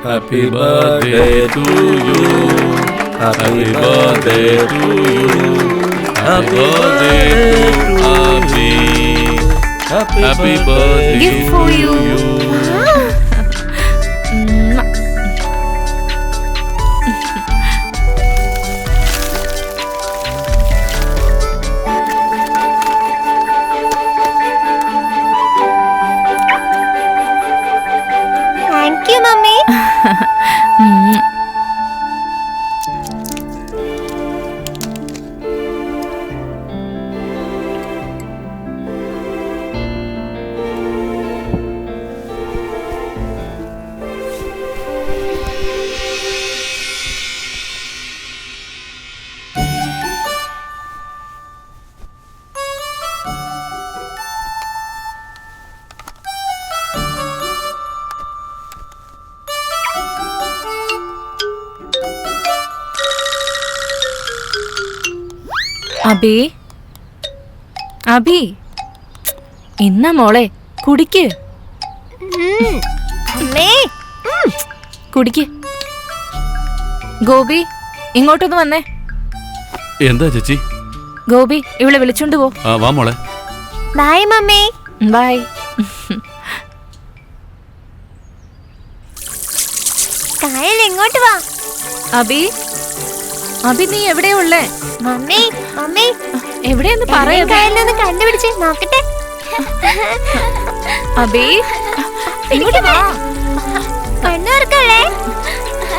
Happy birthday to you. Happy birthday to you. Happy birthday to Abhi. Happy birthday Gift for you. Thank you, Mummy. Abi Abi എന്നാ മോളെ കുടിക്ക് അമ്മേ കുടിക്ക്. ഗോപി ഇങ്ങോട്ടൊന്ന് വന്നേ. എന്താ ചേച്ചി? ഗോപി ഇവളെ വിളിച്ചോണ്ട് പോ. വാ മോളെ. Bye mummy. ബൈ. കായൽ എങ്ങോട്ട് വാ. അബി അബി നീ എവിടെയാ ഉള്ളേ? മമ്മി മമ്മി എവിടെയെന്ന് പറയാ. കായലിലൊന്ന് കണ്ടുപിടിച്ച് നോക്കട്ടെ. അബി ഇങ്ങോട്ട് വാ. കണ്ണൂർക്കല്ലേ?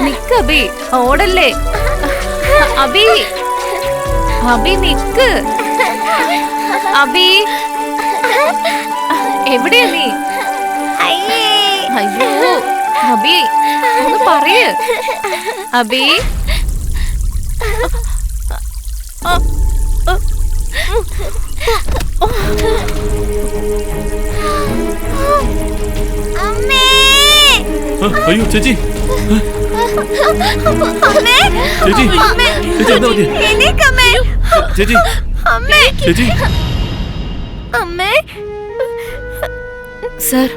നിക്ക് അബി, ഓടല്ലേ. അബി അബി നിക്ക്. അബി എവിടെയാ നീ? അയ്യേ. അയ്യോ അബി ഒന്ന് പറയ്. അബി അമ്മേ. അയ്യോ ചേച്ചി. അമ്മേ. ചേച്ചി ചേച്ചി എന്താ പറ്റിയെ? എനിക്കമ്മേ. ചേച്ചി അമ്മേ. ചേച്ചി. അമ്മേ. സർ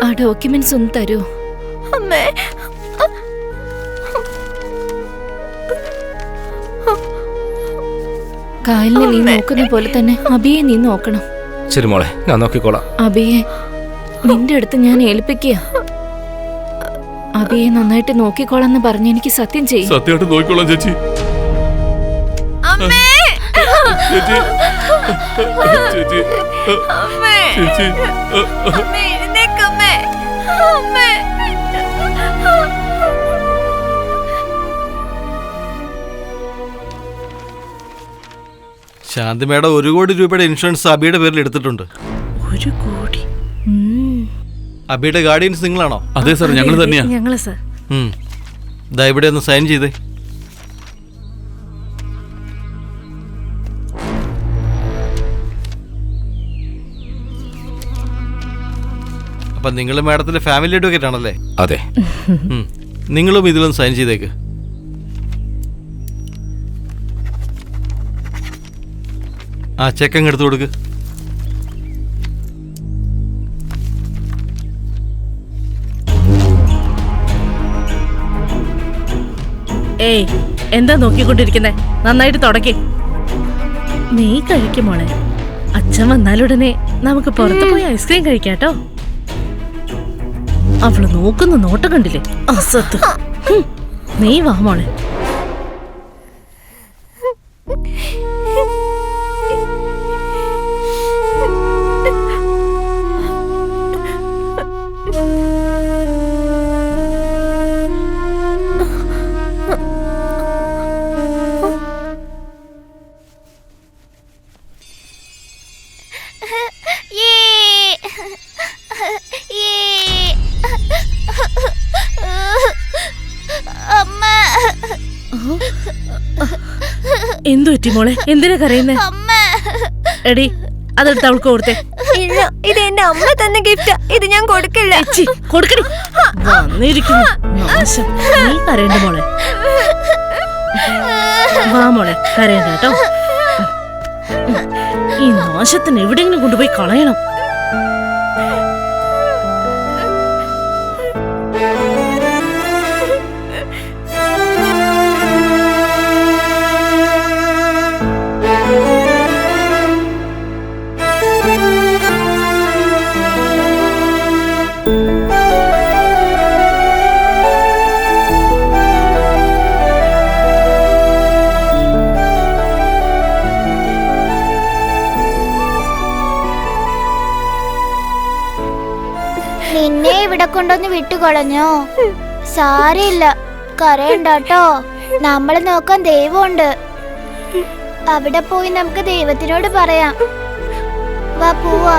ആ ഡോക്യുമെന്റ്സ് ഒന്ന് തരൂ. അമ്മേ. കായലിനെ നീ നോക്കുന്ന പോലെ തന്നെ അബിയെ നീ നോക്കണം. ശരി മോളെ, ഞാൻ നോക്കിക്കോളാം. അബിയെ നിന്റെ അടുത്ത് ഞാൻ ഏൽപ്പിക്കുക. അബിയെ നന്നായിട്ട് നോക്കിക്കോളാന്ന് പറഞ്ഞ് എനിക്ക് സത്യം ചെയ്യും. സത്യമായിട്ട് നോക്കിക്കോളാം ചേച്ചി. അമ്മേ. ചേച്ചി ചേച്ചി അമ്മേ. ചേച്ചി. അമ്മേ എഴുന്നേക്കമ്മേ. അമ്മേ. ശാന്തി മേഡം 1 കോടി രൂപയുടെ ഇൻഷുറൻസ് അബിയുടെ പേരിൽ എടുത്തിട്ടുണ്ട്. 1 കോടി? അബിയുടെ ഗാർഡിയൻസ് നിങ്ങളാണോ? അതെ സാർ, ഞങ്ങൾ തന്നെയാ. ഞങ്ങള് സാർ. ദാ ഇവിടെ ഒന്ന് സൈൻ ചെയ്തേ. അപ്പൊ നിങ്ങൾ മാഡത്തിന്റെ ഫാമിലി അഡ്വക്കേറ്റ് ആണല്ലേ? അതെ. നിങ്ങളും ഇതിലൊന്ന് സൈൻ ചെയ്തേക്ക്. ആ ചെക്ക് അങ്ങ് എടുത്തു കൊടുക്ക്. ഏയ് എന്താ നോക്കിക്കൊണ്ടിരിക്കുന്നേ? നന്നായിട്ട് തുടക്കി. നീ കഴിക്കും മോളെ. അച്ഛൻ വന്നാലുടനെ നമുക്ക് പുറത്ത് പോയി ഐസ്ക്രീം കഴിക്കാട്ടോ. അവള് നോക്കുന്ന നോട്ടം കണ്ടില്ലേ? അസത്ത്. നീ വാ മോളെ. എന്തു പറ്റി മോളെ? എന്തിനാ കരയുന്നേ? എടി അതെടുത്ത് അവൾക്ക് കൊടുത്തേ. ഇല്ല, ഇത് എന്റെ അമ്മ തന്ന ഗിഫ്റ്റ്. ഇത് ഞാൻ കൊടുക്കില്ല. കൊടുക്കടി. വന്നിരിക്കുന്നു നാശം. നീ കരയണ്ട മോളെ. വാ മോളെ, കരയണ്ട കേട്ടോ. ഈ നാശത്തിന് എവിടെയെങ്കിലും കൊണ്ടുപോയി കളയണം. വിട്ടുകളഞ്ഞോ? സാരമില്ല, കരയണ്ടാട്ടോ. നമ്മളെ നോക്കാൻ ദൈവമുണ്ട്. അവിടെ പോയി നമുക്ക് ദൈവത്തിനോട് പറയാം. വാ പോവാ.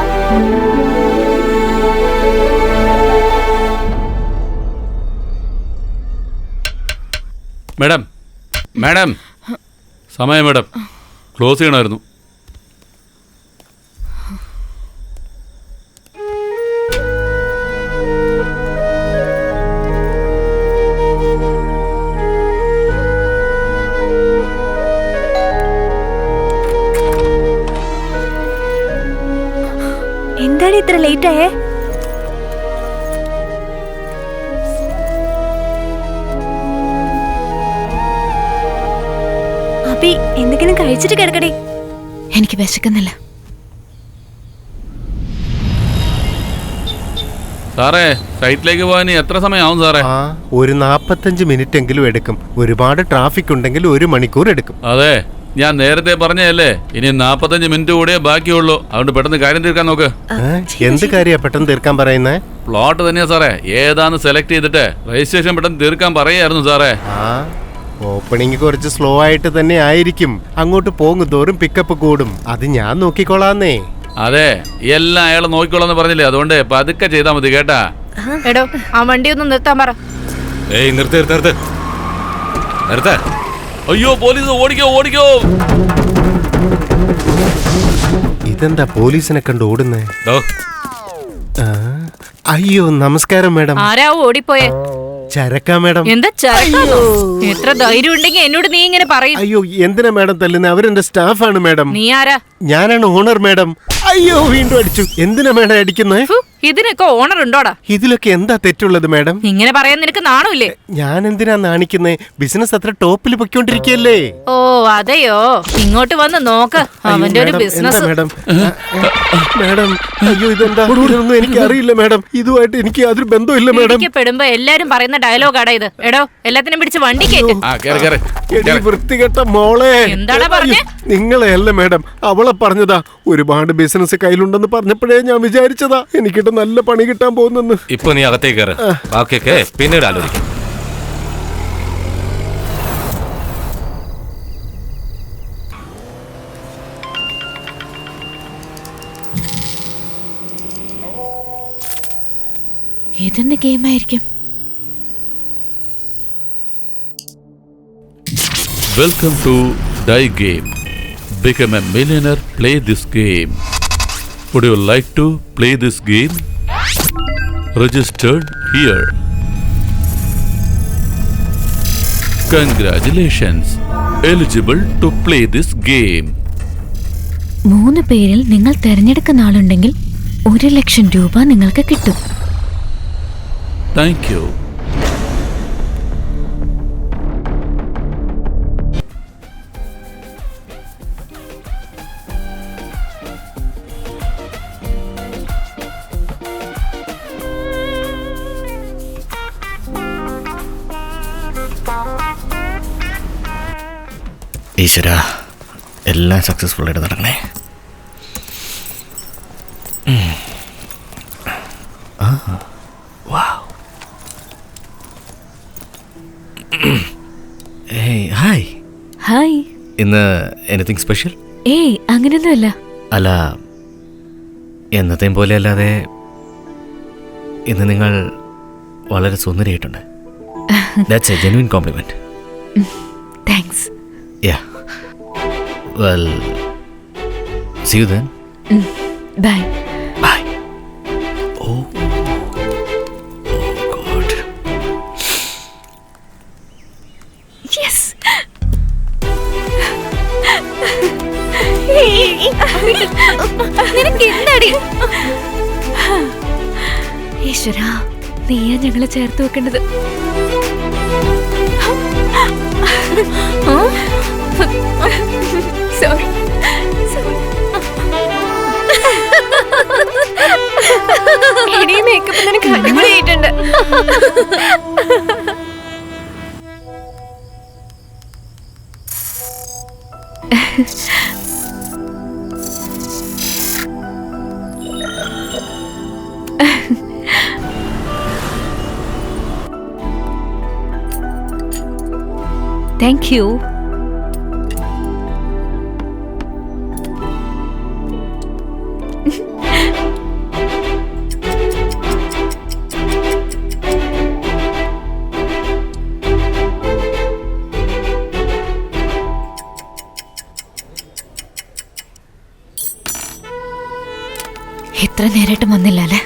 മാഡം മാഡം സമയം മാഡം ക്ലോസ് ചെയ്യണമായിരുന്നു. എന്താണ് ഇത്ര ലേറ്റ് ആയേ? അബി, എന്തെങ്കിലും കഴിച്ചിട്ട് കിടക്കടി. എനിക്ക് വിശക്കുന്നില്ല. സാറേ സൈറ്റിലേക്ക് പോകാൻ എത്ര സമയമാവും സാറേ? ഒരു 45 മിനിറ്റ് എങ്കിലും എടുക്കും. ഒരുപാട് ട്രാഫിക് ഉണ്ടെങ്കിൽ 1 മണിക്കൂർ എടുക്കും. അതെ, ഞാൻ നേരത്തെ പറഞ്ഞല്ലേ ഇനി 45 മിനിറ്റ് കൂടെ ബാക്കിയുള്ളൂ. അതുകൊണ്ട് പെട്ടെന്ന് കാര്യം തീർക്കാൻ നോക്ക്. എന്ത് കാര്യ പെട്ടെന്ന് തീർക്കാൻ പറയുന്നേ? പ്ലോട്ട് തന്നെയാ സാറേ. ഏതാന്ന് സെലക്ട് ചെയ്തിട്ട് രജിസ്ട്രേഷൻ പെട്ടെന്ന് തീർക്കാൻ പറയായിരുന്നു സാറേ. ഓപ്പണിംഗ് കുറച്ച് സ്ലോ ആയിട്ട് തന്നെ ആയിരിക്കും. അങ്ങോട്ട് പോകും തോറും പിക്കപ്പ് കൂടും. അത് ഞാൻ നോക്കിക്കോളാന്നേ. അതെ, എല്ലാം അയാളെ നോക്കിക്കോളാന്ന് പറഞ്ഞില്ലേ, അതുകൊണ്ട് പതുക്കെ ചെയ്താൽ മതി കേട്ടാ. എടോ, ആ വണ്ടി ഒന്ന് നിർത്താൻ പറ. ഏയ് നിർത്ത് നിർത്ത് നിർത്ത് നിർത്ത. അയ്യോ പോലീസ്, ഓടിക്കോ ഓടിക്കോ. ഇതെന്താ പോലീസിനെ കണ്ട് ഓടുന്നേ? അയ്യോ നമസ്കാരം മാഡം. ആരാവും ഓടിപ്പോയെ? ചരക്കാ മാഡം. എന്താ ചരക്കാന്നോ? എത്ര ധൈര്യം ഉണ്ടെങ്കിൽ എന്നോട് നീ ഇങ്ങനെ പറയും? അയ്യോ എന്തിനാ മാഡം തല്ലുന്നത്? അവരെന്റെ സ്റ്റാഫാണ് മാഡം. നീ ആരാ? ഞാനാണ് ഓണർ മാഡം. അയ്യോ വീണ്ടും അടിച്ചു. എന്തിനാ മാഡം അടിക്കുന്നത്? ഇതിനൊക്കെ ഓണർ ഉണ്ടോടാ? ഇതിലൊക്കെ എന്താ തെറ്റുള്ളത് മാഡം? ഇങ്ങനെ പറയാൻ നിനക്ക് നാണമില്ലേ? ഞാൻ എന്തിനാ നാണിക്കുന്നേ? ബിസിനസ് അത്ര ടോപ്പിൽ പൊയ്ക്കൊണ്ടിരിക്കല്ലേ. ഓ അതെയോ, ഇങ്ങോട്ട് വന്ന് നോക്ക് അവന്റെ ഒരു ബിസിനസ്. മാഡം മാഡം അയ്യോ ഇതെന്താ? ഇതൊന്നും എനിക്ക് അറിയില്ല മാഡം. ഇതുമായിട്ട് എനിക്ക് യാതൊരു ബന്ധമില്ല മാഡം. പെടുമ്പോ എല്ലാരും പറയുന്ന ഡയലോഗാടാ ഇത്. എടോ, എല്ലാത്തിനും പിടിച്ച് വണ്ടി കേട്ട്. വൃത്തികെട്ട മോളെ. എന്താടാ പറഞ്ഞേ? നിങ്ങളെ അല്ല മാഡം, അവളെ പറഞ്ഞതാ. ഒരുപാട് ബിസിനസ് കയ്യിലുണ്ടെന്ന് പറഞ്ഞപ്പോഴേ ഞാൻ വിചാരിച്ചതാ എനിക്കിട്ട് നല്ല പണി കിട്ടാൻ പോകുന്നെന്ന്. ഇപ്പൊ നീ അകത്തേക്ക് കയറ്. ബാക്കിയൊക്കെ പിന്നീട് ആലോചിക്കും. ഏതെന്ത് ഗെയിമായിരിക്കും? Welcome to the game. Become a millionaire. Play this game. Would you like to play this game? Registered here. Congratulations. Eligible to play this game. 3 പേരിൽ നിങ്ങൾ തിരഞ്ഞെടുക്കുന്ന ആളുണ്ടെങ്കിൽ 1 ലക്ഷം രൂപ നിങ്ങൾക്ക് കിട്ടും. Thank you. ഈശ്വര, എല്ലാം സക്സസ്ഫുൾ ആയിട്ട് നടക്കണേ. ഹായ്. ഹായ്. ഇന്ന് എനിത്തിങ് സ്പെഷ്യൽ? ഏയ് അങ്ങനെയൊന്നുമല്ല. അല്ല, എന്നത്തെയും പോലെ അല്ലാതെ ഇന്ന് നിങ്ങൾ വളരെ സുന്ദരിയായിട്ടുണ്ട്. That's a genuine compliment. Thanks. Yeah. Well, see you then. Bye. Bye. Oh God. Yes. നിനക്ക് എന്താടി? ഈശ്വരാ, നീയാ ഞങ്ങളെ ചേർത്ത് വെക്കേണ്ടത്. സോറി. ഇനി മേക്കപ്പ് നിനക്ക് അടിപൊളിയായിട്ടുണ്ട്. Thank you. എത്ര നേരമായിട്ടും വന്നില്ല അല്ലേ?